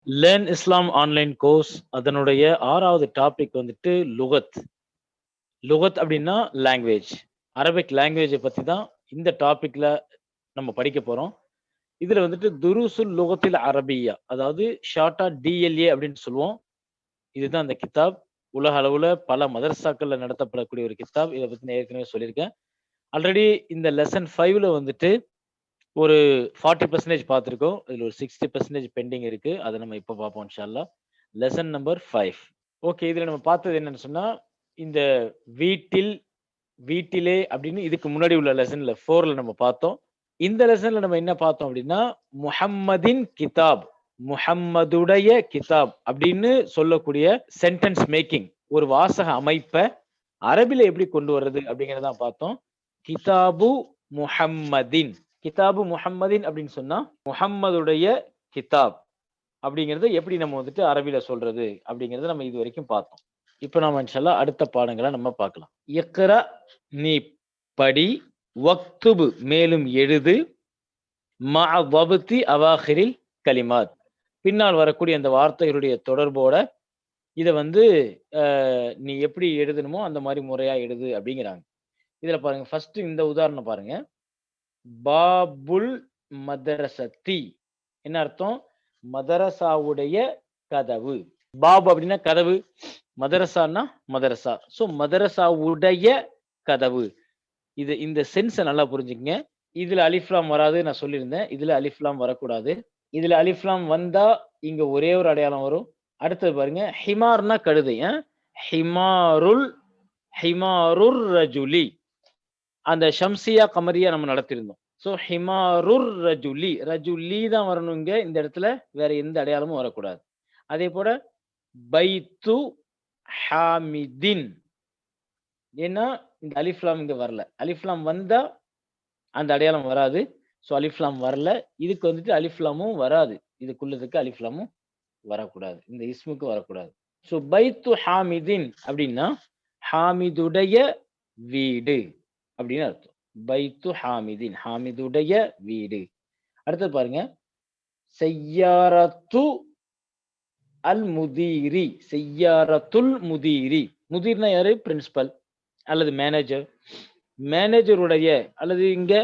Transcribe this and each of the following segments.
Learn இஸ்லாம் online course அதனுடைய 6வது topic வந்துட்டு லுகத். லுகத் அப்படின்னா லாங்குவேஜ். அரபிக் லாங்குவேஜை பத்தி தான் இந்த டாபிக்ல நம்ம படிக்க போறோம். இதுல வந்துட்டு துருசுல் லுகத்தில் அரபியா, அதாவது ஷார்ட்டா டிஎல்ஏ அப்படின்னு சொல்லுவோம். இதுதான் அந்த கித்தாப். உலக அளவுல பல மதரசாக்கள்ல நடத்தப்படக்கூடிய ஒரு கித்தாப். இதை பத்தி நான் ஏற்கனவே சொல்லியிருக்கேன். ஆல்ரெடி இந்த லெசன் 5ல வந்துட்டு ஒரு 40% பார்த்துருக்கோம். இதுல ஒரு 60% பெண்டிங் இருக்கு. அதை நம்ம இப்ப பார்ப்போம் இன்ஷா அல்லாஹ். Lesson number 5. ஓகே, இதுல நம்ம பார்த்தது என்னன்னு சொன்னா, இந்த வீட்டில், வீட்டிலே அப்படின்னு இதுக்கு முன்னாடி உள்ள லெசன்ல 4ல நம்ம பார்த்தோம். இந்த லெசன்ல நம்ம என்ன பார்த்தோம் அப்படின்னா, முஹம்மதின் கிதாப், முஹம்மதுடைய கிதாப் அப்படின்னு சொல்லக்கூடிய சென்டென்ஸ் மேக்கிங், ஒரு வாசக அமைப்பை அரபில எப்படி கொண்டு வர்றது அப்படிங்கறத பார்த்தோம். கிதாபு முஹம்மதின், கிதாபு முஹம்மதின் அப்படின்னு சொன்னா முஹம்மதுடைய கிதாப் அப்படிங்கறத எப்படி நம்ம வந்துட்டு அரபில சொல்றது அப்படிங்கறத நம்ம இது வரைக்கும் பார்த்தோம். இப்ப நாம இன்ஷா அடுத்த பாடங்களை நம்ம பார்க்கலாம். இக்ரா, நீ படி, வக்துபு மேலும் எழுது, மஅ வப்தி அவாஹிரில் கலிமாத் பின்னால் வரக்கூடிய அந்த வார்த்தைகளுடைய தொடர்போட இதை வந்து நீ எப்படி எழுதணுமோ அந்த மாதிரி முறையா எழுது அப்படிங்கிறாங்க. இதுல பாருங்க, ஃபர்ஸ்ட் இந்த உதாரணம் பாருங்க. பாபுல் மதரசத்தி, என்ன அர்த்தம்? மதரசாவுடைய கதவு. பாப் அப்படின்னா கதவு, மதரசான்னா மதரசா. சோ மதரசாவுடைய கதவு. இது இந்த சென்ஸை நல்லா புரிஞ்சுக்கங்க. இதுல அலிஃப்லாம் வராது, நான் சொல்லியிருந்தேன். இதுல அலிஃப்லாம் வரக்கூடாது. இதுல அலிஃப்லாம் வந்தா இங்க ஒரே ஒரு அடையாளம் வரும். அடுத்தது பாருங்க, ஹிமார்னா கழுதை. ஹிமாருல், ஹிமாருர் ரஜுலி, அந்த ஷம்சியா கமரியா நம்ம நடத்திருந்தோம். சோ ஹிமாருர் ரஜுலி, ரஜுலி தான் வரணும் இங்க. இந்த இடத்துல வேற எந்த அடையாளமும் வரக்கூடாது. அதே போல பைத்து ஹாமிதின், ஏன்னா இந்த அலிஃப்லாம் இங்க வரல. அலிஃப்லாம் வந்தா அந்த அடையாளம் வராது. சோ அலிஃப்லாம் வரல. இதுக்கு வந்துட்டு அலிஃப்லாமும் வராது. இதுக்குள்ளதுக்கு அலிஃப்லாமும் வரக்கூடாது. இந்த இஸ்முக்கு வரக்கூடாது. சோ பைத்து ஹாமிதின் அப்படின்னா ஹாமிதுடைய வீடு அப்படின்னு அர்த்தம். பைத்து ஹாமிதின், ஹாமிதுடைய வீடு. அடுத்தது பாருங்க, செய்யாரத்து அல் முதீரி, செய்யாரத்துல் முதீரி. முதீர்னா யாரு? பிரின்சிபல் அல்லது மேனேஜர். மேனேஜருடைய அல்லது இங்க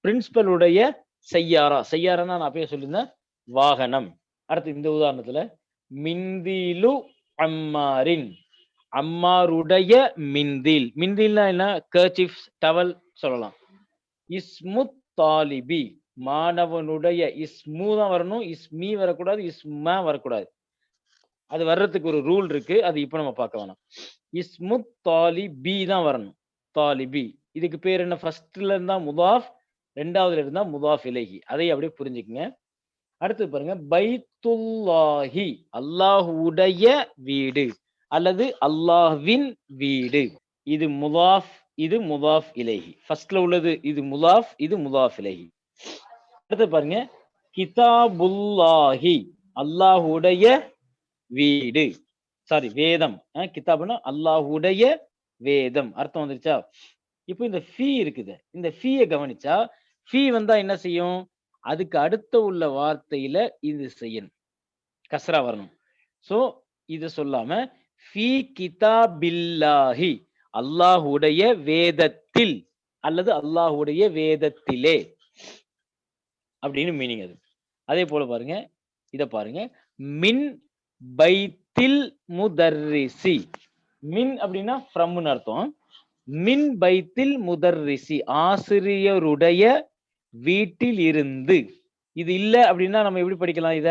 பிரின்சிபலுடைய செய்யாரா, செய்யாரானா நான் அப்பயே சொல்லியிருந்தேன், வாகனம். அடுத்து இந்த உதாரணத்துல மிந்திலு அம்மாரின், அம்மாருடைய மிந்தில். மிந்தில்னா என்ன? கர்ச்சிஃப், டவல் சொல்லலாம். இஸ்மு தாலிபி, மாணவனுடைய. இஸ்மு தான் வரணும், இஸ்மி வரக்கூடாது, இஸ்மா வரக்கூடாது. அது வர்றதுக்கு ஒரு ரூல் இருக்கு, அது இப்ப நம்ம பார்க்க வேணாம். இஸ்மு தாலிபி தான் வரணும், தாலிபி. இதுக்கு பேர் என்ன? ஃபர்ஸ்ட்ல இருந்தா முதாஃப், ரெண்டாவதுல இருந்தா முதாஃப் இலைஹி. அதை அப்படியே புரிஞ்சுக்குங்க. அடுத்து பாருங்க, பைத்துல்லாஹி, அல்லாஹுடைய வீடு அல்லது அல்லாஹ்வின் வீடு. இது முதாஃப், இது முதாஃப் இலைஹி. ஃபர்ஸ்ட்ல உள்ளது இது முதாஃப், இது முதாஃப் இலைஹி. அடுத்து பாருங்க, கிதாபுல்லாஹி, அல்லாஹுடைய வீடு, சாரி வேதம். கிதாப்னா அல்லாஹுடைய வேதம், அர்த்தம் வந்துருச்சா? இப்போ இந்த ஃபீ இருக்குது, இந்த ஃபீயை கவனிச்சா, ஃபீ வந்தா என்ன செய்யும்? அதுக்கு அடுத்த உள்ள வார்த்தையில இது செய்யணும், கஸ்ரா வரணும். சோ இது சொல்லாம ஃபீ கிதாபில்லாஹி, அல்லாஹுடைய வேதத்தில் அல்லது அல்லாஹுடைய வேதத்திலே அப்படின்னு மீனிங் அது. அதே போல பாருங்க, இத பாருங்க, மின் பைத்தில் முதர்ரிசி. மின் அப்படின்னா ஃப்ரம்னு அர்த்தம். மின் பைத்தில் முதர்ரிசி, ஆசிரியருடைய வீட்டில் இருந்து. இது இல்ல அப்படின்னா நம்ம எப்படி படிக்கலாம்? இத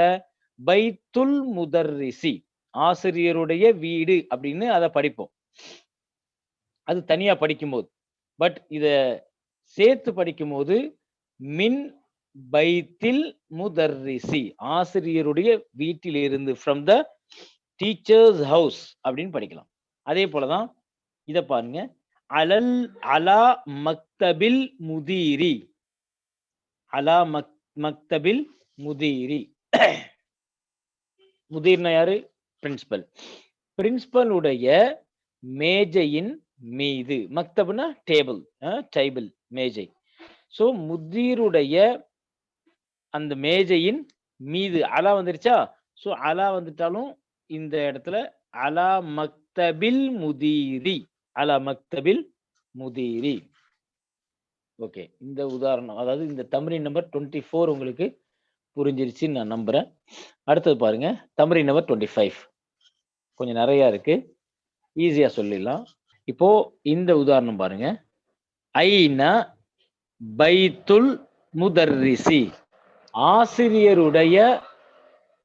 பைத்துல் முதர்ரிசி, ஆசிரியருடைய வீடு அப்படின்னு அதை படிப்போம், அது தனியா படிக்கும்போது. பட் இத சேர்த்து படிக்கும்போது மின் பைத்தில் முதர்ரிசி, ஆசிரியருடைய வீட்டில் இருந்து, ஃப்ரம் த டீச்சர்ஸ் ஹவுஸ் அப்படின்னு படிக்கலாம். அதே போலதான் இத பாருங்க, அலல் அலா மக்தபில் முதீரி, அலா மக்தபில் முதீரி. முதீர்னா யாரு? பிரின்சிபல். பிரின்சிபலுடைய மேஜையின் மீது, மக்தப்னா டேபிள், டேபிள் மேஜை. சோ முதீருடைய அந்த மேஜையின் மீது, அலா வந்துருச்சா? ஸோ அலா வந்துட்டாலும் இந்த இடத்துல அலா மக்தபில் முதீரி, அலா மக்தபில் முதீரி. ஓகே, இந்த உதாரணம், அதாவது இந்த தம்ரீன் நம்பர் 24 உங்களுக்கு புரிஞ்சிருச்சுன்னு நான் நம்புறேன். அடுத்தது பாருங்க, தம்ரீன் நம்பர் 25. கொஞ்சம் நிறைய இருக்கு, ஈஸியா சொல்லிடலாம். இப்போ இந்த உதாரணம் பாருங்க, ஐன பைத்துல் முதர்ரிசி, ஆசிரியருடைய,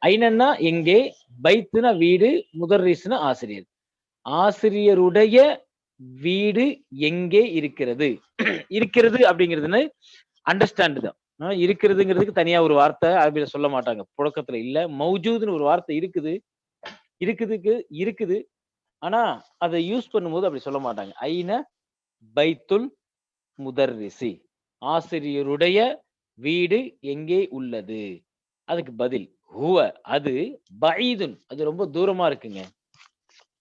ஐனன்னா எங்கே, பைத்துனா வீடு, முதர்ரிஸ்னா ஆசிரியர், ஆசிரியருடைய வீடு எங்கே இருக்கிறது. இருக்கிறது அப்படிங்கிறதுன்னு அண்டர்ஸ்டாண்ட் தான். இருக்கிறதுங்கிறதுக்கு தனியா ஒரு வார்த்தை அரபியில சொல்ல மாட்டாங்க, புழக்கத்துல இல்ல. மௌஜூதுன்னு ஒரு வார்த்தை இருக்குது, இருக்குதுக்கு இருக்குது, ஆனா அதை யூஸ் பண்ணும்போது அப்படி சொல்ல மாட்டாங்க. ஐன பைத்துல் முதர்ரிசி, ஆசிரியருடைய வீடு எங்கே உள்ளது. அதுக்கு பதில் ஹுவ, அது, பஈதுன், அது ரொம்ப தூரமா இருக்குங்க.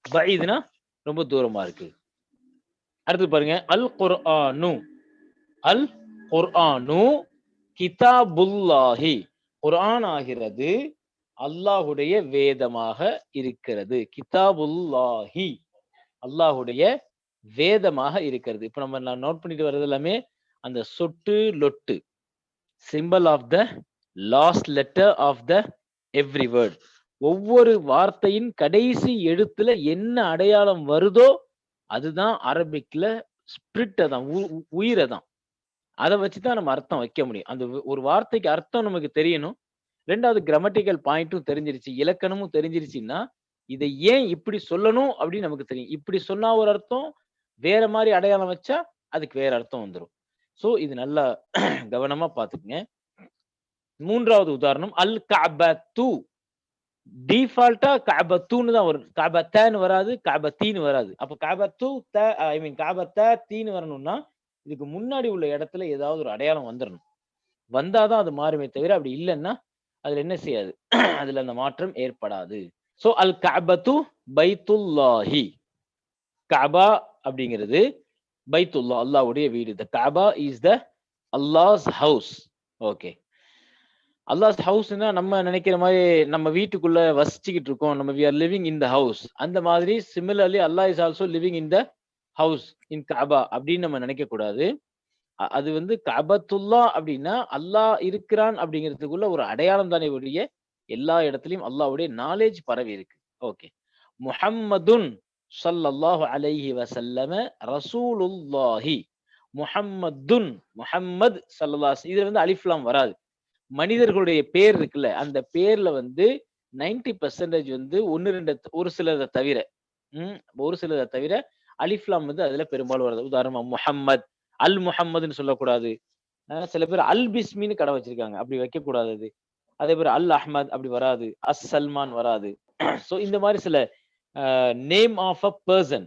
பஈதுனா ரொம்ப தூரமா இருக்கு. அடுத்து பாருங்க, அல் குர்ஆனு, அல் குர்ஆனு கிதாபுல்லாஹி, குர்ஆன் ஆகிறது அல்லாஹுடைய வேதமாக இருக்கிறது. கிதாபுல்லாஹி, அல்லாஹுடைய வேதமாக இருக்கிறது. இப்ப நம்ம நோட் பண்ணிட்டு வர்றது எல்லாமே அந்த சொட்டு லொட்டு, symbol of the last letter of the every word. ஒவ்வொரு வார்த்தையின் கடைசி எழுத்துல என்ன அடையாளம் வருதோ அதுதான் அரபிக்ல ஸ்பிரிட்டை தான், உயிரை தான். அதை வச்சுதான் நம்ம அர்த்தம் வைக்க முடியும். அந்த ஒரு வார்த்தைக்கு அர்த்தம் நமக்கு தெரியணும். ரெண்டாவது கிராமட்டிக்கல் பாயிண்ட்டும் தெரிஞ்சிருச்சு, இலக்கணமும் தெரிஞ்சிருச்சுன்னா இதை ஏன் இப்படி சொல்லணும் அப்படின்னு நமக்கு தெரியும். இப்படி சொன்னா ஒரு அர்த்தம், வேற மாதிரி அடையாளம் வச்சா அதுக்கு வேற அர்த்தம் வந்துடும். சோ இது நல்லா கவனமா பாத்துக்கங்க. மூன்றாவது உதாரணம், அல் கஅபத்து. டிஃபால்ட்டா கஅபத்துன்னு தான் வரும், கஅபத்தன்னு வராது, கஅபத்தீன்னு வராது. அப்ப கஅபத்து ஐ மீன் கஅபத்த தீன்னு வரணும்னா இதுக்கு முன்னாடி உள்ள இடத்துல ஏதாவது ஒரு அடையாளம் வந்துடணும். வந்தாதான் அது மாறுமே தவிர அப்படி இல்லைன்னா அதுல என்ன செய்யாது, அதுல அந்த மாற்றம் ஏற்படாது. சோ அல் கஅபத்து பைத்துல்லாஹி, கஅபா அப்படிங்கிறது பைத்துல்லா, அல்லாஹ்வுடைய வீடு. The Kaaba is the Allah's house. Okay, Allah's ஹவுஸ்னா நம்ம நினைக்கிற மாதிரி நம்ம வீட்டுக்குள்ள வசிச்சுக்கிட்டு இருக்கோம், நம்ம we are living in the house. அந்த மாதிரி similarly Allah is also living in the house in Kaaba அப்படின்னு நம்ம நினைக்க கூடாது. அது வந்து கஅபத்துல்லா அப்படின்னா அல்லாஹ் இருக்கிறான் அப்படிங்கிறதுக்குள்ள ஒரு அடையாளம் தானே ஒழிய எல்லா இடத்துலயும் அல்லாஹ்வுடைய நாலேஜ் பரவி இருக்கு. ஓகே, முஹம்மதுன் ஸல்லல்லாஹு அலைஹி வஸல்லம ரசூலுல்லாஹி, முஹம்மதுன், முஹம்மத் ஸல்லல்லாஹு, இதுல வந்து அலிஃப் லாம் வராது. மனிதர்களுடைய பேர் இருக்குல்ல, அந்த பேர்ல வந்து 90% வந்து ஒன்னு ரெண்டு, ஒரு சிலதை தவிர, ஒரு சிலதை தவிர அலிஃப்லாம் வந்து அதுல பெரும்பாலும் வருது. உதாரணமா முஹம்மத், அல் முஹம்மதுன்னு சொல்லக்கூடாது. சில பேர் அல் பிஸ்மின்னு கடை வச்சிருக்காங்க, அப்படி வைக்க கூடாது அது. அதே பேர் அல் அஹ்மத் அப்படி வராது, அஸ் சல்மான் வராது. சோ இந்த மாதிரி சில நேம் ஆஃப் அ பர்சன்,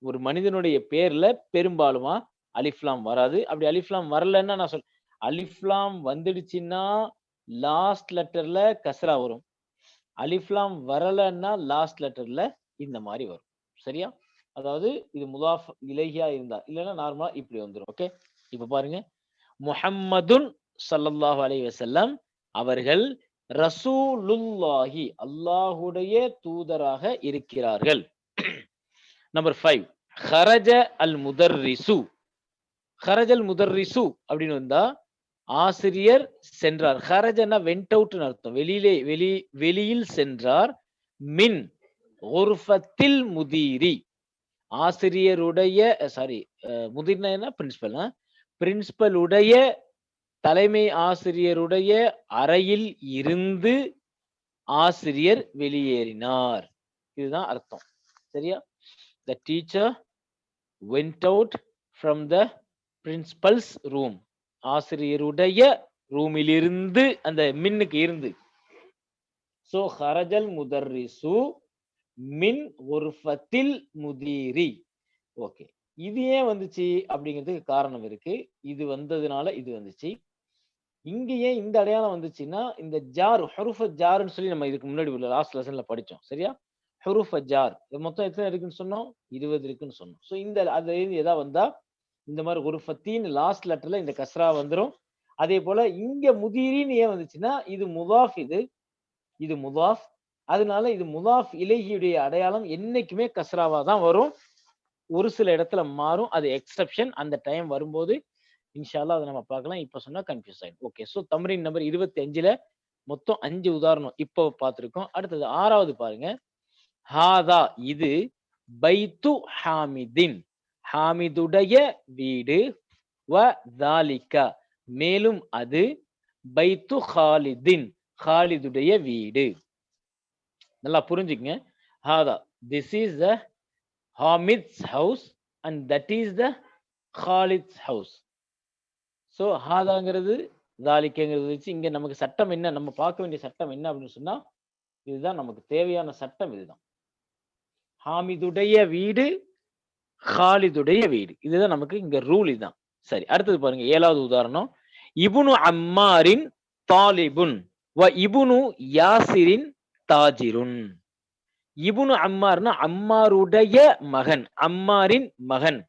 ஒரு மனிதனுடைய பேர்ல பெரும்பாலுமா அலிஃப்லாம் வராது. அப்படி அலிஃப்லாம் வரலன்னா நான் சொல், அலிஃப்லாம் வந்துடுச்சுன்னா லாஸ்ட் லெட்டர்ல கஸ்ரா வரும், அலிஃப்லாம் வரலன்னா லாஸ்ட் லெட்டர்ல இந்த மாதிரி வரும். சரியா? அதாவது இது முதாஃப் இலைஹியா இருந்தா, இல்லைன்னா நார்மலா இப்படி வந்துடும். ஓகே, இப்ப பாருங்க, முஹம்மதுன் ஸல்லல்லாஹு அலைஹி வஸல்லம் அவர்கள் ரசூலுல்லாஹி அல்லாஹுடைய தூதராக இருக்கிறார்கள். நம்பர் 5, ஹரஜ அல் முதர்ரிசு. ஹரஜல் முதர்ரிசு அப்படின்னு வந்தா ஆசிரியர் சென்றார். ஹரஜனா வெண்ட் அவுட்னு அர்த்தம், வெளியிலே, வெளியில் சென்றார். மின் குர்ஃபத்தில் முதீரி, ஆசிரியருடைய, சாரி முதிர்னா பிரின்சிபல், பிரின்சிபலுடைய, தலைமை ஆசிரியருடைய அறையில் இருந்து ஆசிரியர் வெளியேறினார். இதுதான் அர்த்தம். சரியா? The teacher went out from the principal's room. ஆசிரியருடைய ரூமில் இருந்து, அந்த மின்னுக்கு இருந்து. சோ ஹரஜல் முதர்ரிசு மின் குர்ஃபத்தில் முதீரி. ஓகே, இது ஏன் வந்துச்சு அப்படிங்கிறதுக்கு காரணம் இருக்கு. இது வந்ததுனால இது வந்துச்சு. இங்க ஏன் இந்த அடையாளம் வந்துச்சுன்னா, இந்த ஜார், ஹுருஃப் ஜார்னு சொல்லி நம்ம இதுக்கு முன்னாடி உள்ள லாஸ்ட் லெசன்ல படிச்சோம். சரியா? ஹுருஃப் ஜார் மொத்தம் எத்தனை இருக்குன்னு சொன்னோம்? 20 இருக்குன்னு சொன்னோம். சோ இந்த அது எதா வந்தா இந்த மாதிரி குர்ஃபத்தின் லாஸ்ட் லெட்டர்ல இந்த கஸ்ரா வந்துரும். அதே போல இங்க முதீரின்னு ஏன் வந்துச்சுன்னா, இது முதாஃப், இது முதாஃப், அதனால இது முதாஃப் இலைஹியுடைய அடையாளம் என்னைக்குமே கஸ்ராவா தான் வரும். ஒரு சில இடத்துல மாறும். அது எக்ஸெப்ஷன். அந்த டைம் வரும்போது இன்ஷா அல்லாஹ் அத நம்ம பார்க்கலாம். இப்ப சொன்னா கன்ஃப்யூஸ் ஆயிடும். ஓகே. சோ தம்ரீன் நம்பர் 25ல மொத்தம் 5 உதாரணம் இப்போ பார்த்திருக்கோம். அடுத்தது 6வது பாருங்க. ஹாதா இது பைத்து ஹாமிதின். ஹாமிதுடைய வீடு. வ தாலிக மேலும் அது பைத்து ஹாலிதின். ஹாலிதுடைய வீடு. நல்லா புரிஞ்சுக்கங்க. ஹாதா this is the Hamid's house and that is the Khalid's house. So ஹாதாங்கிறது தாலிக்கங்கிறது வச்சு இங்க நமக்கு சட்டம் என்ன, நம்ம பார்க்க வேண்டிய சட்டம் என்ன அப்படின்னு சொன்னா, இதுதான் நமக்கு தேவையான சட்டம் இதுதான். ஹாமிதுடைய வீடு, ஹாலிதுடைய வீடு. இதுதான் நமக்கு இங்க ரூல் இதுதான். சரி, அடுத்தது பாருங்க 7வது உதாரணம். இப்னு அம்மாரின் தாலிபுன் வ இப்னு யாசிரின் தாஜிருன். இப்னு அம்மார்னா அம்மாருடைய மகன், அம்மாரின் மகன்.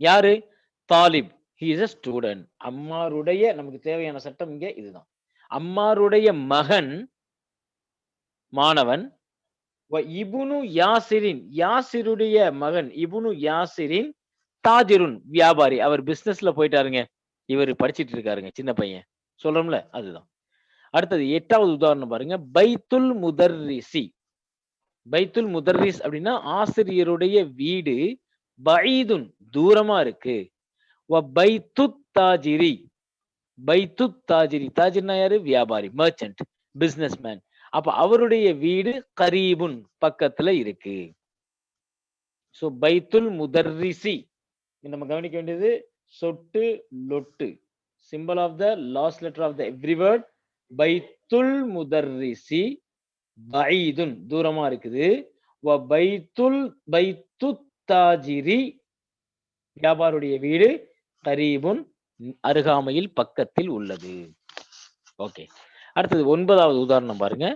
யாரு? தாலிப். he is a student. அம்மாருடைய நமக்கு தேவையான சட்டம் இங்க இதுதான். அம்மாருடைய மகன் மாணவன். இப்னு யாசிரின் யாசிருடைய மகன் இப்னு யாசிரின் தாஜிருன் வியாபாரி. அவர் பிசினஸ்ல போயிட்டாருங்க. இவர் படிச்சிட்டு இருக்காருங்க சின்ன பையன். சொல்றோம்ல அதுதான். அடுத்தது 8வது உதாரணம் பாருங்க. பைத்துல் முதர்ரிசி. பைத்துல் முதர்ரிஸ் அப்படின்னா ஆசிரியருடைய வீடு பஈதுன் தூரமா இருக்கு. வ பைத்துத் தாஜிரி. பைத்துத் தாஜிரி. தாஜிர்னா யாரு? வியாபாரி, மர்ச்சன்ட், பிசினஸ்மேன். அப்ப அவருடைய வீடு கரீபுன் பக்கத்துல இருக்கு. சோ பைத்துல் முதர்ரிசி நம்ம கவனிக்க வேண்டியது சொட்டு லொட்டு. Simple of the last letter of the every word. பைத்துல் முதர்ரிசி பஈதுன் தூரமா இருக்குது. வ பைத்துத் தாஜிரி வியாபாரியுடைய வீடு கரீபுன் அருகாமையில் பக்கத்தில் உள்ளது. ஓகே. அடுத்தது 9வது உதாரணம் பாருங்க.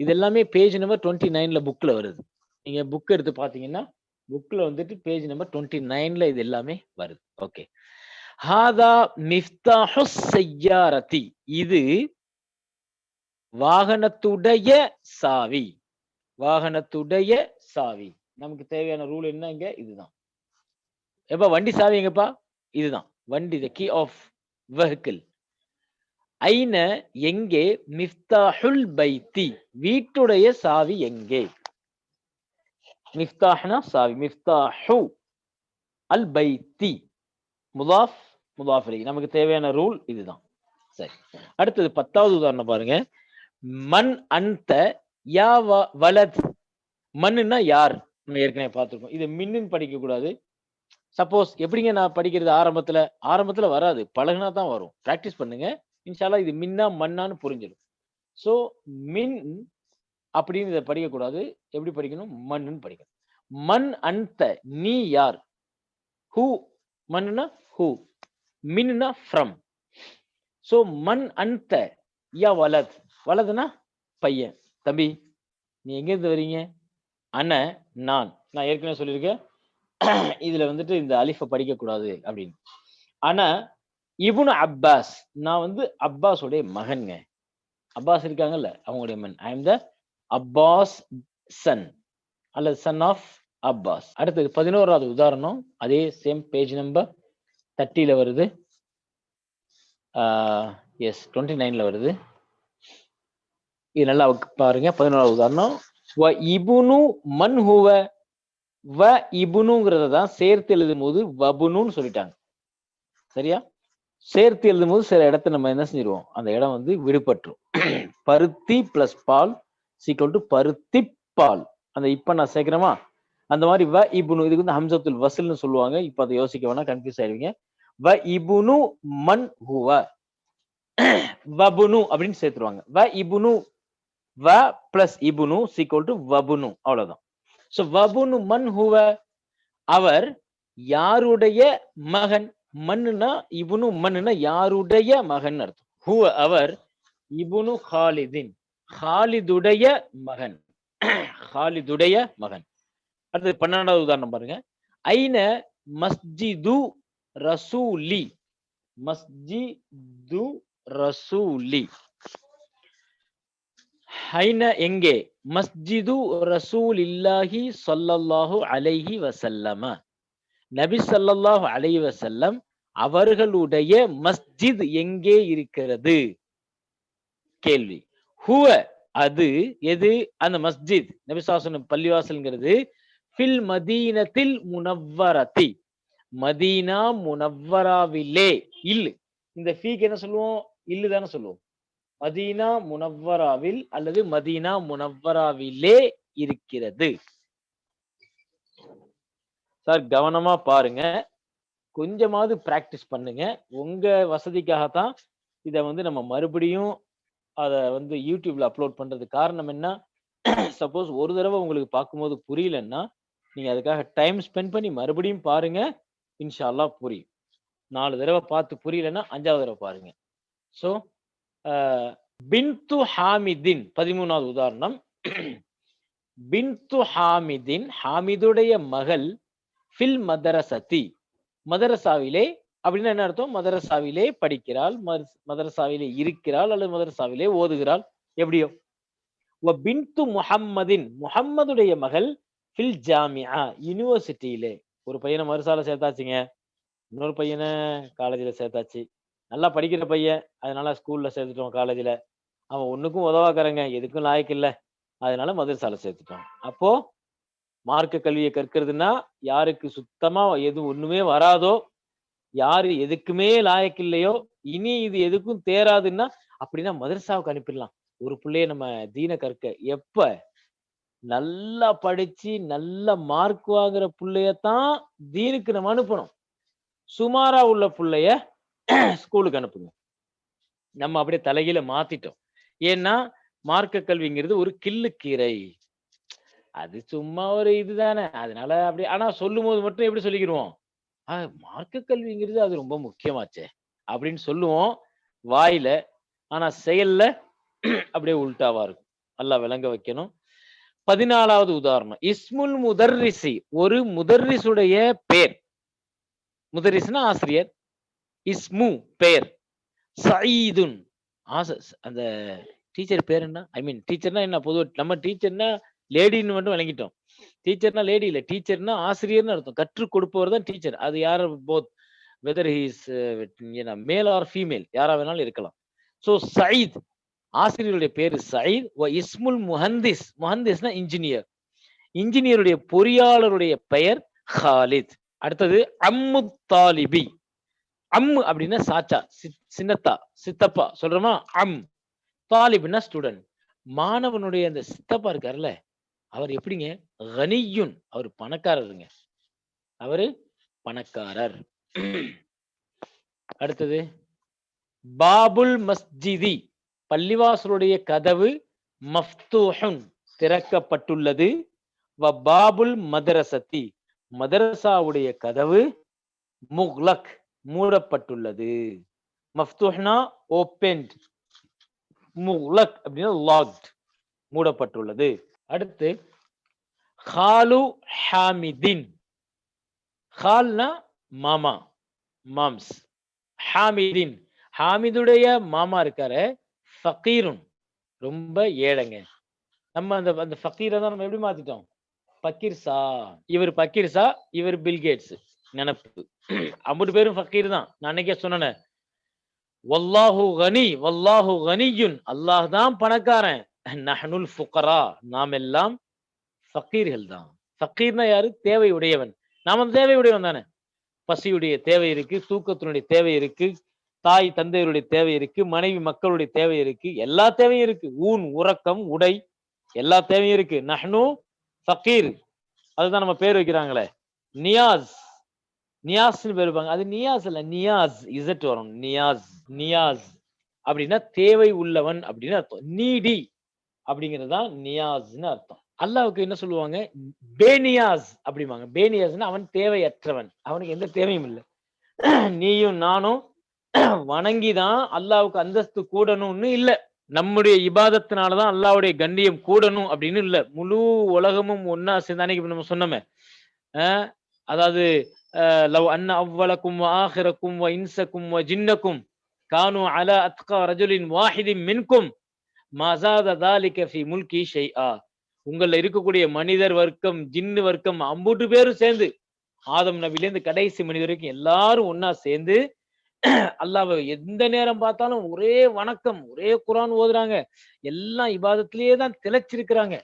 இது எல்லாமே பேஜ் நம்பர் 29ல புக்ல வருது. நீங்க புக் எடுத்து பாத்தீங்கன்னா புக்ல வந்துட்டு பேஜ் நம்பர் 29ல இது எல்லாமே வருது. ஓகே. ஹாதா மிஃப்தாஹுஸ் ஸய்யாரதி. இது வாகனத்துடைய சாவி. வாகனத்துடைய சாவி. நமக்கு தேவையான ரூல் என்ன இங்க? இதுதான். எப்பா வண்டி சாவி எங்கப்பா? இதுதான் வண்டி, த கீ ஆஃப் வெஹிக்கிள். ஐன எங்கே? மிஃப்தாஹுல் பைத்தி வீட்டுடைய சாவி எங்கே? மிஃப்தாஹ்னா சாவி. மிஃப்தாஹு அல் பைத்தி முதாஃப் முதாஃப் இலைஹி. நமக்கு தேவையான ரூல் இதுதான். சரி, அடுத்தது 10வது உதாரணம் பாருங்க. மன் அன்த யா வலத். மன்னுன்னா யார்? நம்ம ஏற்கனவே பார்த்திருக்கோம். இது மின்னு படிக்க கூடாது. சப்போஸ் எப்படிங்க நான் படிக்கிறது? ஆரம்பத்துல வராது, பழகுனா தான் வரும். பிராக்டிஸ் பண்ணுங்க. இன்ஷா அல்லாஹ் இது மின்னா மன்னான்னு புரிஞ்சிடும். சோ மின் அப்படின்னு இதை படிக்க கூடாது. எப்படி படிக்கணும்? மண்ணுன்னு படிக்கணும். மன் அன்த நீ யார்? ஹூ. மன்னுனா ஹூ, மின்னுனா ஃப்ரம். சோ மன் அன்த யா வலத். வலதுனா பையன், தம்பி. நீ எங்க இருந்து வரீங்க? அன நான். நான் ஏற்கனவே சொல்லியிருக்கேன் இதுல வந்துட்டு இந்த அலிஃப படிக்க கூடாது அப்படின்னு. ஆனா இப்னு அப்பாஸ், நான் வந்து அப்பாஸ் உடைய மகன்ங்க. அப்பாஸ் இருக்காங்கல்ல அவங்களுடைய மகன். ஐ அம் த அப்பாஸ் சன் அல்லது சன் ஆஃப் அப்பாஸ். அடுத்தது 11வது உதாரணம். அதே சேம் பேஜ் நம்பர் 30ல வருது. எஸ் 29ல வருது. இது நல்லா பாருங்க. 11வது உதாரணம். வ இப்னு மன் ஹுவ. வ இப்னுங்கிறத தான் சேர்த்து எழுதும் போது வபுனுன்னு சொல்லிட்டாங்க. சரியா? சேர்த்து எழுதும் போது சில இடத்த நம்ம என்ன செஞ்சிருவோம்? அந்த இடம் வந்து விடுபட்டுரும். பருத்தி பிளஸ் பால் சீக்வல் டு பருத்தி பால். அந்த இப்ப நான் சேர்க்கிறேமா அந்த மாதிரி வ இப்னு. இதுக்கு வந்து ஹம்சத்துல் வஸ்ல்னு சொல்லுவாங்க. இப்ப அதை யோசிக்க வேணா, கன்ஃபியூஸ் ஆயிடுவீங்க. வ இப்னு மன் ஹுவ. வபுனு அப்படின்னு சேர்த்துருவாங்க. வ இப்னு வ பிளஸ் இப்னு சீக்வல் டு வபுனு. அவ்வளவுதான். சோ வபுனு மன் ஹுவ அவர் யாருடைய மகன். மன்னுனா இப்னு, மன்னுனா யாருடைய மகன் அர்த்தம். ஹுவ அவர், இப்னு ஹாலிதின் ஹாலிதுடைய மகன். ஹாலிதுடைய மகன். அடுத்து 12வது உதாரணம் பாருங்க. ஐன மஸ்ஜிது ரசூலி. மஸ்ஜிது ரசூலி. ஹைன எங்கே? மஸ்ஜிது ரசூலில்லாஹி ஸல்லல்லாஹு அலைஹி வஸல்லம. நபி ஸல்லல்லாஹு அலைஹி வஸல்லம் அவர்களுடைய மஸ்ஜித் எங்கே இருக்கிறது? கேள்வி. ஹுவ அது எது? அந்த மஸ்ஜித் நபி ஸல்லல்லாஹு அலைஹி வஸல்லம் பள்ளிவாசல்ங்கிறது ஃபில் மதீனத்தில் முனவ்வரதி. மதீனா முனவ்வராவிலே. இல்லு. இந்த ஃபீக்கு என்ன சொல்லுவோம்? இல்லு தானே சொல்லுவோம். மதீனா முனவ்வராவில் அல்லது மதீனா முனவ்வராவிலே இருக்கிறது. சார் கவனமா பாருங்க. கொஞ்சமாவது பிராக்டிஸ் பண்ணுங்க. உங்க வசதிக்காகத்தான் இத நம்ம மறுபடியும் அத YouTubeல அப்லோட் பண்றதுக்கு காரணம் என்ன? சப்போஸ் ஒரு தடவ உங்களுக்கு பார்க்கும்போது புரியலன்னா, நீங்க அதுக்காக டைம் ஸ்பெண்ட் பண்ணி மறுபடியும் பாருங்க. இன்ஷா அல்லாஹ் புரியும். 4 தடவ பார்த்து புரியலன்னா 5வது தடவ பாருங்க. சோ அ பின்து ஹாமிதின் 13வது உதாரணம். பின்து ஹாமிதின் ஹாமிதுடைய மகள் ஃபில் மதரசதி. மதரசாவிலே அப்படின்னா என்ன அர்த்தம்? மதரசாவிலே படிக்கிறாள், மதரசாவிலே இருக்கிறாள் அல்லது மதரசாவிலே ஓதுகிறாள். எப்படியோ. வ பின்து முஹம்மதின் முஹம்மதுடைய மகள் ஃபில் ஜாமிஆ யுனிவர்சிட்டியிலே. ஒரு பையனை மதரசால சேர்த்தாச்சுங்க. இன்னொரு பையனை காலேஜ்ல சேர்த்தாச்சு. நல்லா படிக்கிற பையன். அதனால ஸ்கூல்ல சேர்த்துட்டோம் காலேஜ்ல. அவன் ஒண்ணுக்கும் உதவாக்கறங்க. எதுக்கும் லாயக்கு இல்ல. அதனால மதரசால சேர்த்துட்டோம். அப்போ மார்க்க கல்வியை கற்கிறதுன்னா யாருக்கு சுத்தமா எது ஒண்ணுமே வராதோ, யாரு எதுக்குமே லாயக்கு இல்லையோ, இனி இது எதுக்கும் தேராதுன்னா அப்படின்னா மதரசாவுக்கு அனுப்பிடலாம். ஒரு புள்ளைய நம்ம தீன கற்க. எப்ப? நல்லா படிச்சு நல்ல மார்க் வாங்குற புள்ளையத்தான் தீனுக்கு நம்ம அனுப்பணும். சுமாரா உள்ள புள்ளைய ஸ்கூலுக்கு அனுப்புங்க. நம்ம அப்படியே தலைகீழ மாத்திட்டோம். ஏன்னா மார்க்க கல்விங்கிறது ஒரு கிள்ளுக்கீரை. அது சும்மா ஒரு இதுதானே. அதனால அப்படி ஆனா சொல்லும்போது மட்டும் எப்படி சொல்லிக்கிருவோம்? மார்க்க கல்விங்கிறது அது ரொம்ப முக்கியமாச்சே அப்படின்னு சொல்லுவோம் வாயில. ஆனா செயல்ல அப்படியே உல்டாவா இருக்கும். அல்லாஹ் விளங்க வைக்கணும். 14வது உதாரணம். இஸ்முல் முதர்ரிசி ஒரு முதர்ரிசுடைய பேர். முதர்ரிஸ்னா ஆசிரியர். இஸ்மு பெயர். சயீதுன் அந்த டீச்சர் பேர் என்ன? ஐ மீன் டீச்சர்னா என்ன? பொதுவா நம்ம டீச்சர்னா லேடின்னு மட்டும் விளங்கிட்டோம். டீச்சர்னா லேடி இல்ல. டீச்சர்னா ஆசிரியர்னு அர்த்தம். கற்றுக் கொடுப்பவர் தான் டீச்சர். அது யாரு both whether he is male or female யாரா வேணாலும் இருக்கலாம். சோ சயீத் ஆசிரியருடைய பேரு சயீத். இஸ்முல் முஹந்திஸ் முஹந்திஸ்னா இன்ஜினியர். இன்ஜினியருடைய பொறியாளருடைய பெயர் ஹாலித். அடுத்தது அம்மு தாலிபி. அம்மு அப்படின்னா சாச்சா, சின்னத்தா, சித்தப்பா சொல்றோமா? தாலிப்னா ஸ்டூடெண்ட். மாணவனுடைய அந்த சித்தப்பா இருக்காருல்ல, அவர் எப்படிங்க? கனியுன் அவர் பணக்காரருங்க. அவரு பணக்காரர். அடுத்தது பாபுல் மஸ்ஜிதி பள்ளிவாசலுடைய கதவு மஃப்தூஹுன் திறக்கப்பட்டுள்ளது. வ பாபுல் மதரசதி மதரசாவுடைய கதவு முக்லக் மூடப்பட்டுள்ளது. மஃப்தூஹ்னா ஓபன்ட், முக்லக் அப்படின்னா லாக்ட் மூடப்பட்டுள்ளது. அடுத்து ஹாலு ஹாமிதின். ஹால்னா மாமா, மாம்ஸ். ஹாமிதின் ஹாமிதுடைய மாமா இருக்காரு ஃபகீருன் ரொம்ப ஏழைங்க. நம்ம அந்த அந்த ஃபகீரை தான் நம்ம எப்படி மாத்திட்டோம்? பக்கீர்சா. இவர் பக்கீர்சா, இவர் பில்கேட்ஸ் நினப்பு. 50 பேரும் ஃபகீர் தான். நான் அன்னைக்கே சொன்னேன். வல்லாஹு கனி வல்லாஹு கனியுன் அல்லாஹ் தான் பணக்காரன். நஹ்னுல் ஃபுகரா நாம் எல்லாம் ஃபகீர்கள் தான். ஃபகீர்னா யாரு? தேவை உடையவன். நாம தேவை உடையவன் தானே. பசியுடைய தேவை இருக்கு, தூக்கத்தினுடைய தேவை இருக்கு, தாய் தந்தையருடைய தேவை இருக்கு, மனைவி மக்களுடைய தேவை இருக்கு, எல்லா தேவையும் இருக்கு. ஊன் உறக்கம் உடை எல்லா தேவையும் இருக்கு. நஹ்னு ஃபகீர். அதுதான் நம்ம பேர் வைக்கிறாங்களே நியாஸ். நியாஸ்னு பேர் வைப்பாங்க. அது நியாஸ் இல்ல, நியாஸ் இசட் வரும். நியாஸ் நியாஸ் அப்படின்னா தேவை உள்ளவன் அப்படின்னு அர்த்தம். நீடி அப்படிங்கிறது தான் நியாஸ்னு அர்த்தம். அல்லாஹ்வுக்கு என்ன சொல்லுவாங்க? பேனியாஸ் அப்படிம்பாங்க. பேனியாஸ்னா அவன் தேவையற்றவன். அவனுக்கு எந்த தேவையும் இல்லை. நீயும் நானும் வணங்கிதான் அல்லாஹ்வுக்கு அந்தஸ்து கூடணும்னு இல்ல. நம்முடைய இபாதத்தினாலதான் அல்லாஹ்வுடைய கண்ணியம் கூடணும் அப்படின்னு இல்ல. முழு உலகமும் ஒன்னா சேர்ந்து அன்னைக்கு நம்ம சொன்னோமே. அதாவது லவ் அன்ன அவ்வலக்கும் வ ஆஹிரக்கும் வ இன்சக்கும் வ ஜின்னக்கும் கானு அலா அத்கா ரஜுலின் வாஹிதின் மின்கும் மஸாத தாலிக ஃபி முல்கி ஷைஆ. உங்கள்ல இருக்கக்கூடிய மனிதர் வர்க்கம், ஜின்னு வர்க்கம் அம்புட்டு பேரும் சேர்ந்து, ஆதம் நபியிலேருந்து கடைசி மனிதர் வரைக்கும் எல்லாரும் ஒண்ணா சேர்ந்து அல்லாஹ்வ எந்த நேரம் பார்த்தாலும் ஒரே வணக்கம், ஒரே குர்ஆன் ஓதுறாங்க. எல்லாம் இபாதத்திலேயே தான் திளைச்சிருக்கிறாங்க.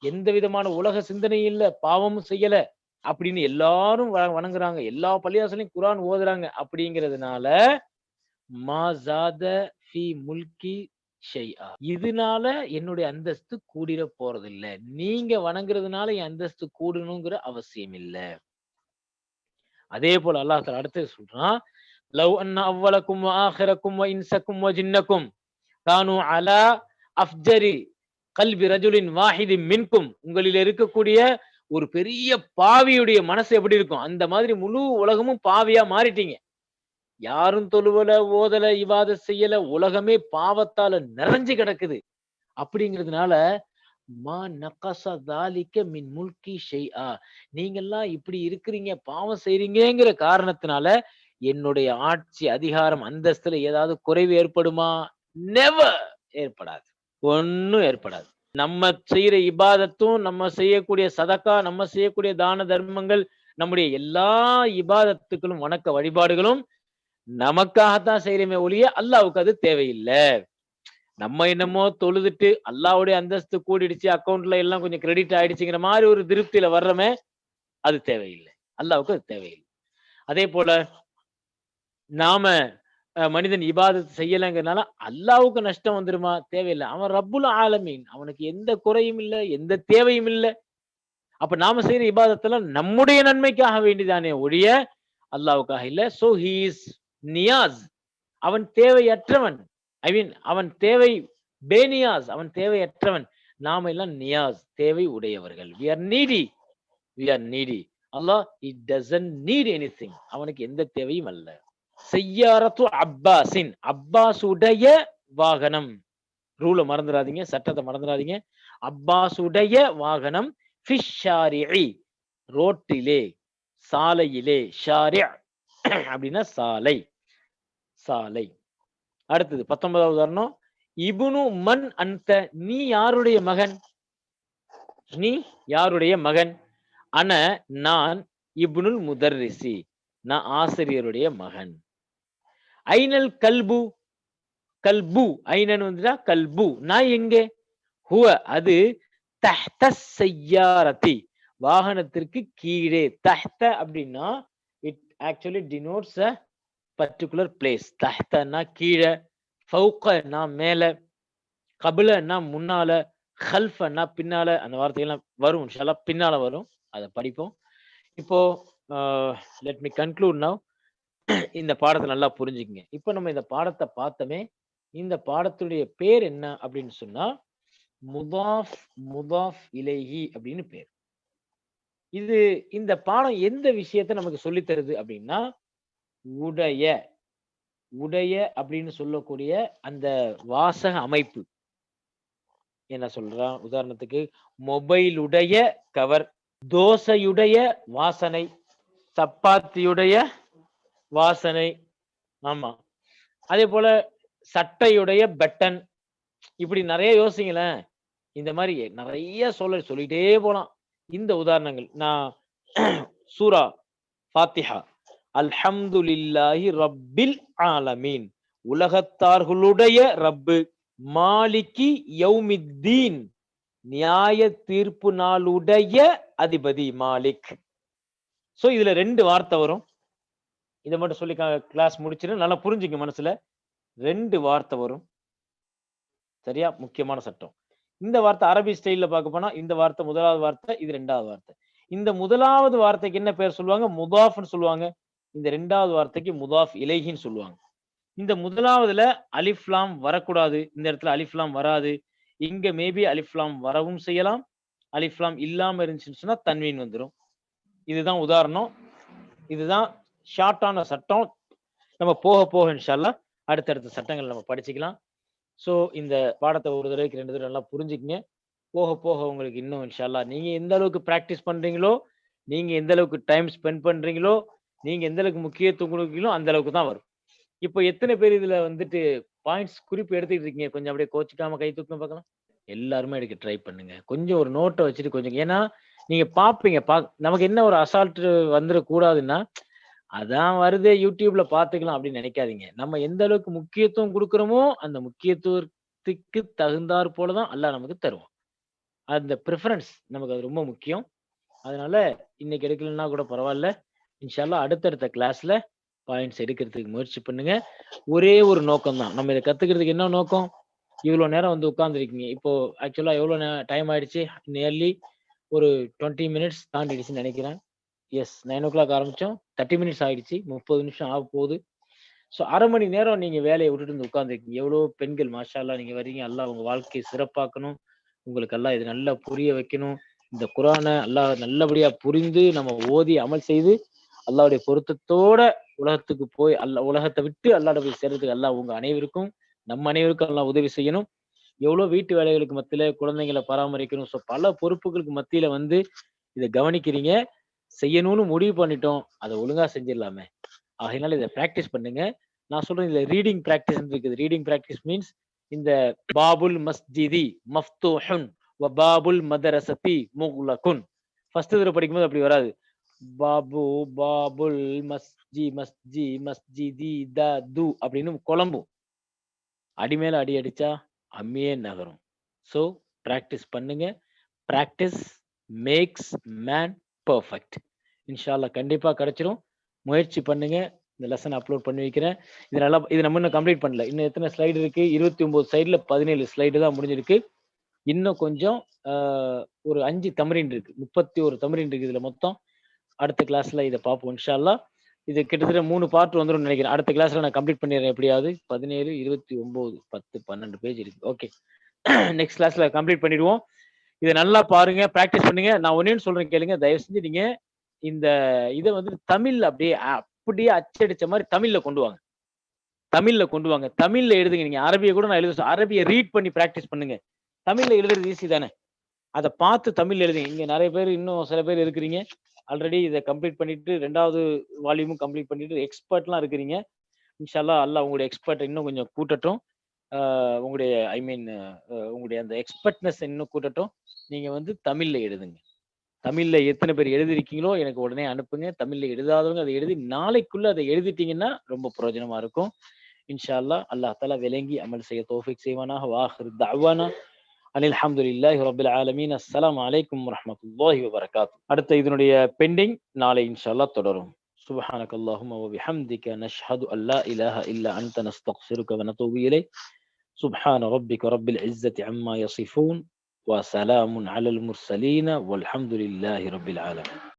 எந்த விதமான உலக சிந்தனையும் இல்ல, பாவமும் செய்யல. அப்படின்னு எல்லாரும் வணங்குறாங்க. எல்லா பள்ளிவாசலையும் குர்ஆன் ஓதுறாங்க. அப்படிங்கிறதுனால மா ஜாத ஃபி முல்கி ஷைஆ. இதனால என்னுடைய அந்தஸ்து கூடிற போறதில்ல. நீங்க வணங்குறதுனால என் அந்தஸ்து கூடணுங்கிற அவசியம் இல்ல. அதே போல அல்லாஹ் தஆலா அடுத்து சொல்றான், லவ் அன்ன அவ்வலக்கும் வ ஆகிரக்கும் வ இன்சக்கும் வ ஜின்னக்கும் கானு அலா அஃப்ஜரி கல்பி ரஜுலின் வாஹிதின் மின்கும். உங்களில் இருக்கக்கூடிய ஒரு பெரிய பாவியுடைய மனசு எப்படி இருக்கும்? அந்த மாதிரி முழு உலகமும் பாவியா மாறிட்டீங்க. யாரும் தொழுவல, ஓதல, இபாதத் செய்யல. உலகமே பாவத்தால நிறைஞ்சு கிடக்குது. அப்படிங்கிறதுனால மா நகஸ தாலிக மின் முல்கி ஷைஆ. நீங்கெல்லாம் இப்படி இருக்கிறீங்க, பாவம் செய்றீங்கங்கிற காரணத்தினால என்னுடைய ஆட்சி, அதிகாரம், அந்தஸ்துல ஏதாவது குறைவு ஏற்படுமா? நெவர் ஏற்படாது. ஒண்ணும் ஏற்படாது. நம்ம செய்யற இபாதத்தும், நம்ம செய்யக்கூடிய சதக்கா, நம்ம செய்யக்கூடிய தான தர்மங்கள், நம்முடைய எல்லா இபாதத்துக்களும், வணக்க வழிபாடுகளும் நமக்காகத்தான் செய்யறமே ஒழிய அல்லாஹ்வுக்கு அது தேவையில்ல. நம்ம என்னமோ தொழுதுட்டு அல்லாஹ்வுடைய அந்தஸ்து கூடிடுச்சு, அக்கவுண்ட்ல எல்லாம் கொஞ்சம் கிரெடிட் ஆயிடுச்சுங்கிற மாதிரி ஒரு திருப்தியில வர்றோமே, அது தேவையில்லை. அல்லாஹ்வுக்கு அது தேவையில்லை. அதே போல நாம மனிதன் இபாதத் செய்யலைங்கிறதுனால அல்லாஹ்வுக்கு நஷ்டம் வந்துருமா? தேவையில்லை. அவன் ரப்புல் ஆலமீன். அவனுக்கு எந்த குறையும் இல்ல, எந்த தேவையும் இல்ல. அப்ப நாம செய்யற இபாதத்தெல்லாம் நம்முடைய நன்மைக்காக வேண்டிதானே ஒழிய அல்லாஹ்வுக்காக இல்ல. So he is Niyas. அவன் தேவையற்றவன். ஐ மீன் அவன் பேனியாஸ். அவன் தேவையற்றவன். நாம எல்லாம் நியாஸ், தேவை உடையவர்கள். we are needy. Allah he doesn't need anything. அவனுக்கு எந்த தேவையும் அல்ல. செய்யாரத்து அப்பாஸின். அப்பாஸுடைய வாகனம். ரூல மறந்துடாதீங்க, சட்டத்தை மறந்துடாதீங்க. அப்பாஸுடைய வாகனம் ஃபிஷ் ஷாரிஇ. ரோட்டிலே, சாலையிலே. ஷாரி' அப்படின்னா சாலை, சாலை. அடுத்தது 19வது உதாரணம். இப்னு மன் அன்த. நீ யாருடைய மகன்? நீ யாருடைய மகன்? அன நான் இப்னுல் முதர்ரிசி. நான் ஆசிரியருடைய மகன். ஐனல் கல்பு. கல்பு ஐனன் வந்துட்டா கல்பு. நான் எங்கே? ஹுவ அது தஹ்த ஸய்யாரதி. வாகனத்திற்கு கீழே. தஹ்த அப்படின்னா it actually denotes a particular place. தஹ்தன்னா கீழே, ஃபௌகன்னா மேல, கபிலன்னா முன்னால, கல்ஃபன்னா பின்னால. அந்த வார்த்தைகள்லாம் வரும் இன்ஷா அல்லாஹ், பின்னால வரும். அதை படிப்போம். இப்போ லெட் மீ கன்க்ளூட் நவ். இந்த பாடத்தை நல்லா புரிஞ்சுக்கங்க. இப்போ நம்ம இந்த பாடத்தை பார்த்தோமே, இந்த பாடத்துடைய பேர் என்ன அப்படின்னு சொன்னா முதாஃப் முதாஃப் இலைஹி அப்படின்னு பேர். இது இந்த பாடம் எந்த விஷயத்தை நமக்கு சொல்லித் தருது அப்படின்னா, உடைய உடைய அப்படின்னு சொல்லக்கூடிய அந்த வாசக அமைப்பு. என்ன சொல்றான்? உதாரணத்துக்கு மொபைலுடைய கவர், தோசையுடைய வாசனை, சப்பாத்தியுடைய வாசனை. ஆமா. அதே போல சட்டையுடைய பட்டன். இப்படி நிறைய யோசிங்களேன். இந்த மாதிரி நிறைய சொல்லிட்டே போலாம். இந்த உதாரணங்கள் நான் சூரா ஃபாத்திஹா அல்ஹம்துலில்லாஹி ரப்பில் ஆலமீன். உலகத்தார்களுடைய ரப்பு. மாலிகி யௌமித்தீன். நியாய தீர்ப்பு நாளுடைய அதிபதி மாலிக். சோ இதுல 2 வார்த்தை வரும். இதை மட்டும் சொல்லி கிளாஸ் முடிச்சிடும். நல்லா புரிஞ்சுங்க மனசுல. 2 வார்த்தை வரும். சரியா? முக்கியமான சட்டம். இந்த வார்த்தை அரபி ஸ்டைல்ல பார்க்க போனா இந்த வார்த்தை முதலாவது வார்த்தை, இது 2வது வார்த்தை. இந்த முதலாவது வார்த்தைக்கு என்ன பேர் சொல்லுவாங்க? முதாஃப்னு சொல்லுவாங்க. இந்த 2வது வார்த்தைக்கு முதாஃப் இலைஹின்னு சொல்லுவாங்க. இந்த முதலாவதுல அலிஃப் லாம் வரக்கூடாது. இந்த இடத்துல அலிஃப் லாம் வராது. இங்க மேபி அலிஃப் லாம் வரவும் செய்யலாம். அலிஃப் லாம் இல்லாம இருந்துச்சுன்னு சொன்னா தன்வீன் வந்துடும். இதுதான் உதாரணம். இதுதான் ஷார்ட்டான சட்டம். நம்ம போக போக இன்ஷா அல்லாஹ் அடுத்தடுத்த சட்டங்கள் நம்ம படிச்சுக்கலாம். ஸோ இந்த பாடத்தை ஒரு தடவைக்கு 2 தடவை நல்லா புரிஞ்சுக்கங்க. போக போக உங்களுக்கு இன்னும் இன்ஷா அல்லாஹ் நீங்க எந்த அளவுக்கு பிராக்டிஸ் பண்றீங்களோ, நீங்க எந்த அளவுக்கு டைம் ஸ்பெண்ட் பண்றீங்களோ, நீங்க எந்த அளவுக்கு முக்கியத்துவம் கொடுக்கீங்களோ அந்த அளவுக்கு தான் வரும். இப்போ எத்தனை பேர் இதுல வந்துட்டு பாயிண்ட்ஸ் குறிப்பு எடுத்துட்டு இருக்கீங்க. கொஞ்சம் அப்படியே கோச்சுக்காம கை தூக்குங்க பார்க்கலாம். எல்லாருமே எடுக்க ட்ரை பண்ணுங்க. கொஞ்சம் ஒரு நோட்ட வச்சுட்டு கொஞ்சம் ஏன்னா, நீங்க பார்ப்பீங்க. நமக்கு என்ன ஒரு அசால்ட் வந்துறக்கூடாதுன்னா, அதான் வருதே YouTubeல பார்த்துக்கலாம் அப்படின்னு நினைக்காதீங்க. நம்ம எந்த அளவுக்கு முக்கியத்துவம் குடுக்குறோமோ, அந்த முக்கியத்துவத்துக்கு தகுந்தாற் போல தான் அல்லாஹ் நமக்கு தருவான். அந்த பிரிஃபரன்ஸ் நமக்கு அது ரொம்ப முக்கியம். அதனால இன்னைக்கு எடுக்கலன்னா கூட பரவால்ல. இன்ஷா அல்லாஹ் அடுத்தடுத்த கிளாஸ்ல பாயிண்ட்ஸ் எடுக்கிறதுக்கு முயற்சி பண்ணுங்க. ஒரே ஒரு நோக்கம் தான். நம்ம இத கத்துக்கிறதுக்கு என்ன நோக்கம்? இவ்ளோ நேரம் வந்து உட்கார்ந்திருக்கீங்க. இப்போ ஆக்சுவலா எவ்ளோ டைம் ஆயிடுச்சு? நியர்லி ஒரு 20 மினிட்ஸ் தாண்டிடுச்சுன்னு நெனைக்கிறேன். எஸ் 9:00 ஆரம்பிச்சோம். 30 மினிட்ஸ் ஆயிடுச்சு. 30 நிமிஷம் ஆகப்போகுது. ஸோ 1/2 மணி நேரம் நீங்க வேலைய விட்டுட்டு வந்து உட்கார்ந்திருக்கீங்க. எவ்ளோ பெண்கள் மாஷா அல்லாஹ் நீங்க வர்றீங்க. அல்லாஹ் உங்க வாழ்க்கைய சிறப்பாக்கணும். உங்களுக்கு அல்லாஹ் இது நல்லா புரிய வைக்கணும். இந்த குர்ஆன அல்லாஹ் நல்லபடியா புரிந்து நம்ம ஓதி அமல் செய்து அல்லாஹ்வுடைய பொருத்தத்தோட உலகத்துக்கு போய் உலகத்த விட்டு அல்லாஹ்ட்ட போய் சேர்றதுக்கு அல்லாஹ் உங்க அனைவருக்கும், நம்ம அனைவருக்கும் அல்லாஹ் உதவி செய்யணும். எவ்வளோ வீட்டு வேலைகளுக்கு மத்தியில குழந்தைங்கள பராமரிக்கணும். ஸோ பல பொறுப்புகளுக்கு மத்தியில வந்து இத கவனிக்கிறீங்க. செய்யணும்னு முடிவு பண்ணிட்டோம். அத ஒழுங்கா செஞ்சிடலாமே. ஆகையினால இத பிராக்டிஸ் பண்ணுங்க. நான் சொல்றேன் இதுல ரீடிங் பிராக்டிஸ்ன்னு இருக்குது. ரீடிங் பிராக்டிஸ் மீன்ஸ் இந்த பாபுல் மஸ்ஜிதி மஃப்தூஹுன் வ பாபுல் மதரசதி முக்லகுன். ஃபர்ஸ்ட் தடவ படிக்கும்போது அப்படி வராது. பாபு பாபுல் மஸ்ஜிதி து அப்படின்னு குழம்பும். அடி மேல அடி அடிச்சா அம்மியே நகரும். ஸோ பிராக்டிஸ் பண்ணுங்க. Practice makes man perfect. இன்ஷா அல்லாஹ் கண்டிப்பா கிடைச்சிரும். முயற்சி பண்ணுங்க. இந்த லெசன் அப்லோட் பண்ணி வைக்கிறேன். இது நம்ம இன்னும் கம்ப்ளீட் பண்ணல. இன்னும் எத்தனை ஸ்லைடு இருக்கு? 29 ஸ்லைடுல 17 ஸ்லைடு தான் முடிஞ்சிருக்கு. இன்னும் கொஞ்சம் ஒரு 5 தம்ரீன் இருக்கு. 31 தம்ரீன் இருக்கு இதுல மொத்தம். அடுத்த கிளாஸ்ல இத பார்ப்போம் இன்ஷா அல்லாஹ். இது கிட்டத்தட்ட 3 பார்ட் வந்துரும்னு நினைக்கிறேன். அடுத்த கிளாஸ்ல நான் கம்ப்ளீட் பண்ணிடுறேன் எப்படியாவது. 17, 29, 10, 12 பேஜ் இருக்கு. ஓகே. நெக்ஸ்ட் கிளாஸ்ல கம்ப்ளீட் பண்ணிடுவோம். இத நல்லா பாருங்க, பிராக்டிஸ் பண்ணுங்க. நான் ஒண்ணே ஒண்ணு சொல்றேன் கேளுங்க. தயவு செஞ்சு நீங்க இந்த இத வந்து தமிழ்ல அப்படியே அச்சடிச்ச மாரி தமிழ்ல கொண்டு வாங்க. தமிழ்ல கொண்டு வாங்க. தமிழ்ல எழுதுங்க. நீங்க அரபிய கூட நான் அரபிய ரீட் பண்ணி பிராக்டிஸ் பண்ணுங்க. தமிழ்ல எழுதுறது ஈஸி தானே. அத பார்த்து தமிழ்ல எழுதுங்க. இங்க நெறைய பேர் இன்னும் சில பேர் இருக்கிறீங்க. ஆல்ரெடி இத கம்ப்ளீட் பண்ணிட்டு 2வது வால்யூமும் கம்ப்ளீட் பண்ணிட்டு எக்ஸ்பர்ட்லாம் இருக்கிறீங்க. இன்ஷா அல்லாஹ் உங்களுடைய எக்ஸ்பர்ட் இன்னும் கொஞ்சம் கூட்டட்டும். உங்களுடைய உங்களுடைய அந்த எக்ஸ்பர்ட்னஸ் இன்னும் கூட்டட்டும். நீங்க வந்து தமிழ்ல எழுதுங்க. தமிழ்ல எத்தனை பேர் எழுதிருக்கீங்களோ எனக்கு உடனே அனுப்புங்க. தமிழ்ல எழுதாதவங்க அத எழுதி நாளைக்குள்ள அத எழுதிட்டீங்கன்னா ரொம்ப பிரயோஜனமா இருக்கும். இன்ஷா அல்லாஹ் தஆலா விளங்கி அமல் செய்ய தௌஃபீக் செய்வானாக. வ ஆகிரு தஅவானா அனில் ஹம்துலில்லாஹி ரப்பில் ஆலமீன். அஸ்ஸலாமு அலைக்கும் வரஹ்மத்துல்லாஹி வபரகாத்துஹு. அடுத்த இதனுடைய பெண்டிங் நாளை இன்ஷா அல்லாஹ் தொடரும். سبحانك اللهم وبحمدك نشهد أن لا إله إلا أنت نستغفرك ونتوب إليك. سبحان ربك رب العزة عما يصفون وسلام على المرسلين والحمد لله رب العالمين.